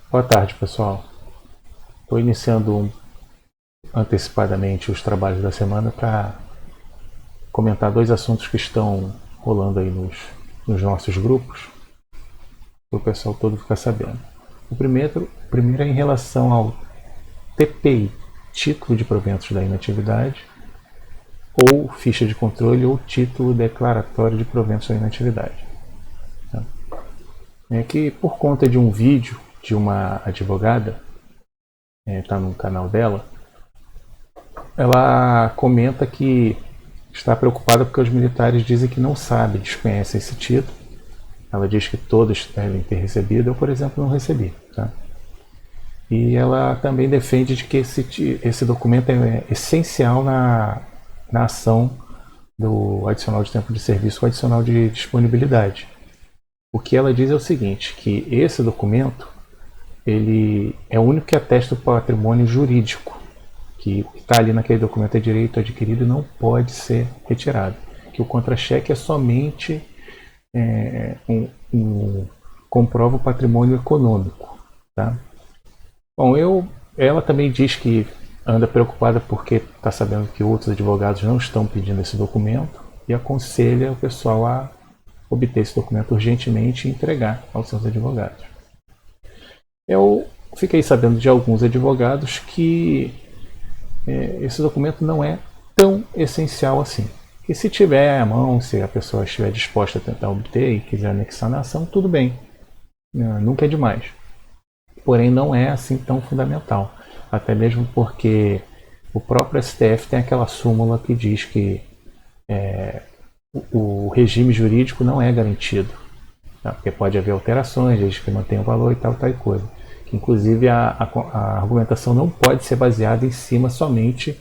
Boa tarde, pessoal. Estou iniciando antecipadamente os trabalhos da semana para comentar dois assuntos que estão rolando aí nos nossos grupos, para o pessoal todo ficar sabendo. O primeiro é em relação ao TPI, Título de Proventos da Inatividade, ou ficha de controle ou título declaratório de proventos da inatividade. É que por conta de um vídeo de uma advogada, está no canal dela, ela comenta que está preocupada porque os militares dizem que não sabem, desconhecem esse título. Ela diz que todos devem ter recebido, eu, por exemplo, não recebi. Tá? E ela também defende de que esse documento é essencial na ação do adicional de tempo de serviço com o adicional de disponibilidade. O que ela diz é o seguinte, que esse documento ele é o único que atesta o patrimônio jurídico, que o que está ali naquele documento é direito adquirido e não pode ser retirado. Que o contra-cheque é somente comprova o patrimônio econômico. Tá? Bom, ela também diz que anda preocupada porque está sabendo que outros advogados não estão pedindo esse documento e aconselha o pessoal a obter esse documento urgentemente e entregar aos seus advogados. Eu fiquei sabendo de alguns advogados que esse documento não é tão essencial assim. E se tiver à mão, se a pessoa estiver disposta a tentar obter e quiser anexar na ação, tudo bem. Nunca é demais. Porém, não é assim tão fundamental. Até mesmo porque o próprio STF tem aquela súmula que diz que o regime jurídico não é garantido. Tá? Porque pode haver alterações, desde que mantenha o valor e tal coisa. Que, inclusive, a argumentação não pode ser baseada em cima somente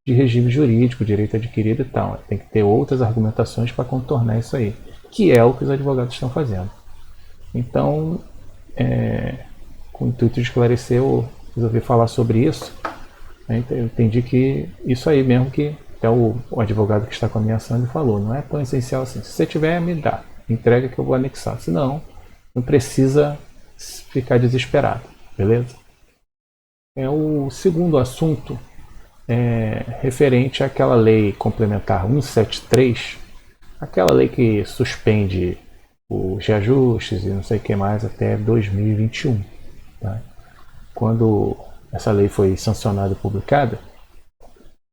de regime jurídico, direito adquirido e tal. Tem que ter outras argumentações para contornar isso aí, que é o que os advogados estão fazendo. Então, com o intuito de esclarecer, eu resolvi falar sobre isso. Eu entendi que isso aí mesmo que até o advogado que está com a minha ação ele falou, não é tão essencial assim. Se você tiver, me dá, entrega que eu vou anexar. Se não, não precisa ficar desesperado, beleza? O segundo assunto é referente àquela lei complementar 173, aquela lei que suspende os reajustes e não sei o que mais até 2021. Tá? Quando essa lei foi sancionada e publicada,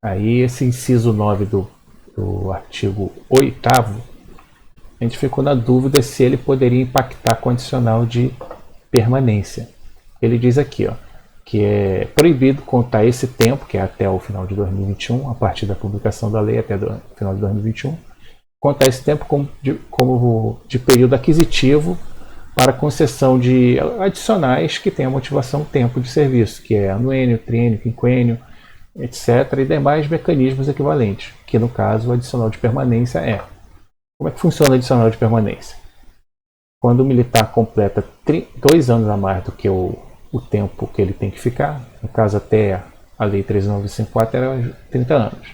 aí esse inciso 9 do artigo 8º, a gente ficou na dúvida se ele poderia impactar com condicional de permanência. Ele diz aqui, que é proibido contar esse tempo, que é até o final de 2021, a partir da publicação da lei até o final de 2021, contar esse tempo como de período aquisitivo para concessão de adicionais que tenham motivação tempo de serviço, que é anuênio, triênio, quinquênio, etc. e demais mecanismos equivalentes, que no caso o adicional de permanência é. Como é que funciona o adicional de permanência? Quando o militar completa 2 anos a mais do que o tempo que ele tem que ficar, no caso até a lei 13954 era 30 anos.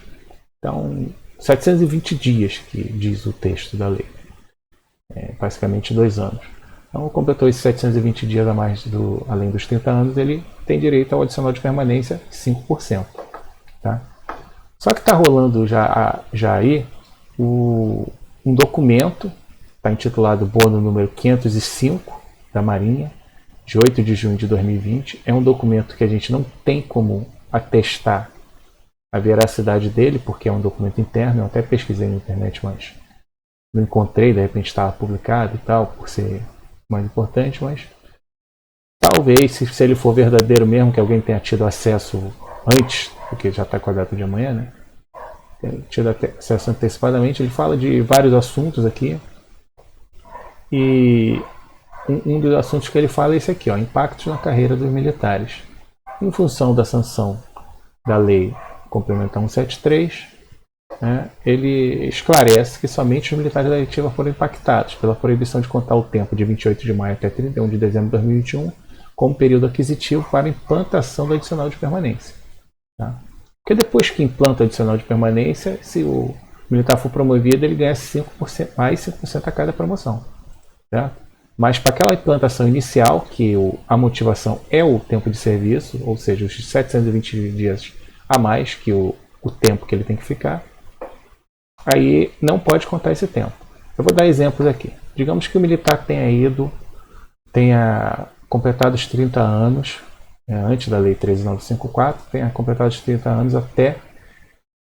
Então, 720 dias que diz o texto da lei. Basicamente 2 anos. Então, completou esses 720 dias a mais além dos 30 anos, ele tem direito ao adicional de permanência 5%. Tá? Só que está rolando já aí um documento, está intitulado Bônus número 505 da Marinha, de 8 de junho de 2020. É um documento que a gente não tem como atestar a veracidade dele, porque é um documento interno. Eu até pesquisei na internet, mas não encontrei, de repente estava publicado e tal, por ser mais importante, mas talvez, se ele for verdadeiro mesmo, que alguém tenha tido acesso antes, porque já está com a data de amanhã, né? Tenha tido acesso antecipadamente. Ele fala de vários assuntos aqui, e um dos assuntos que ele fala é esse aqui, impactos na carreira dos militares. Em função da sanção da lei complementar 173, ele esclarece que somente os militares da ativa foram impactados pela proibição de contar o tempo de 28 de maio até 31 de dezembro de 2021 como período aquisitivo para a implantação do adicional de permanência. Tá? Porque depois que implanta o adicional de permanência, se o militar for promovido, ele ganha 5%, mais 5% a cada promoção. Certo? Mas para aquela implantação inicial, que a motivação é o tempo de serviço, ou seja, os 720 dias a mais que o tempo que ele tem que ficar, aí não pode contar esse tempo. Eu vou dar exemplos aqui. Digamos que o militar tenha completado os 30 anos, antes da Lei 13.954, tenha completado os 30 anos até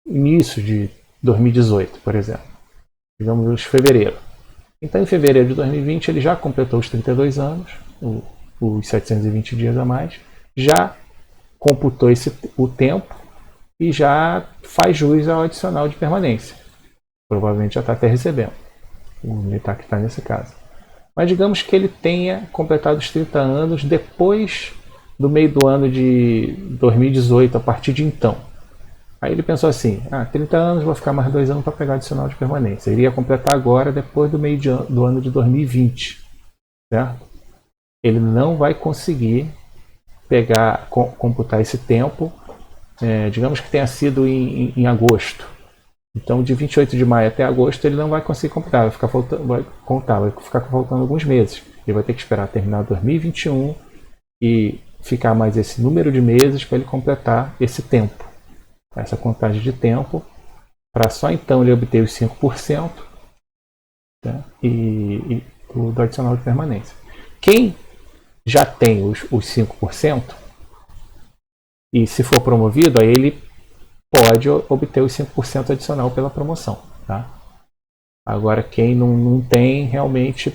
início de 2018, por exemplo. Digamos fevereiro. Então, em fevereiro de 2020, ele já completou os 32 anos, os 720 dias a mais, já computou o tempo e já faz jus ao adicional de permanência. Provavelmente já está até recebendo, o militar que está nesse caso. Mas digamos que ele tenha completado os 30 anos depois do meio do ano de 2018, a partir de então. Aí ele pensou assim, 30 anos, vou ficar mais 2 anos para pegar adicional de permanência. Ele iria completar agora, depois do meio do ano de 2020. Certo? Ele não vai conseguir computar esse tempo, digamos que tenha sido em agosto. Então, de 28 de maio até agosto, ele não vai conseguir computar, vai ficar faltando alguns meses. Ele vai ter que esperar terminar 2021 e ficar mais esse número de meses para ele completar esse tempo, essa contagem de tempo, para só então ele obter os 5%, né, e do adicional de permanência. Quem já tem os 5%, e se for promovido, aí ele pode obter os 5% adicional pela promoção. Tá? Agora, quem não tem, realmente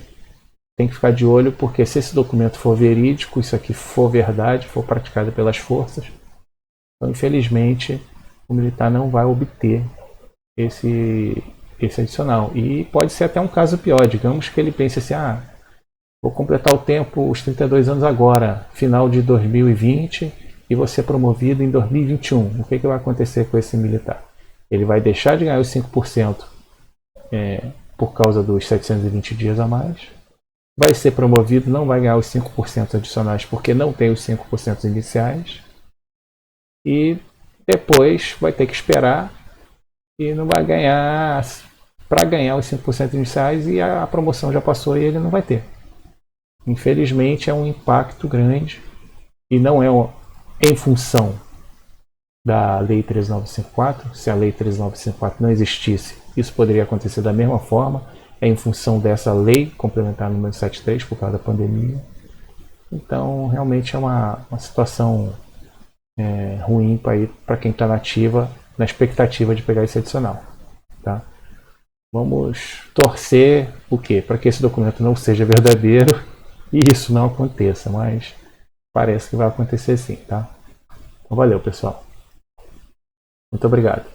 tem que ficar de olho, porque se esse documento for verídico, isso aqui for verdade, for praticado pelas forças, então, infelizmente, o militar não vai obter esse adicional. E pode ser até um caso pior. Digamos que ele pense assim, vou completar o tempo, os 32 anos agora, final de 2020, e vou ser promovido em 2021. O que vai acontecer com esse militar? Ele vai deixar de ganhar os 5% por causa dos 720 dias a mais, vai ser promovido, não vai ganhar os 5% adicionais porque não tem os 5% iniciais, e depois vai ter que esperar e não vai ganhar para ganhar os 5% iniciais, e a promoção já passou e ele não vai ter. Infelizmente é um impacto grande, e não é em função da Lei 13.954. Se a Lei 13.954 não existisse, isso poderia acontecer da mesma forma. É em função dessa Lei Complementar número 73, por causa da pandemia. Então, realmente é uma situação ruim para quem está na ativa, na expectativa de pegar esse adicional. Tá? Vamos torcer o quê? Para que esse documento não seja verdadeiro e isso não aconteça, mas parece que vai acontecer sim. Tá? Então, valeu, pessoal. Muito obrigado.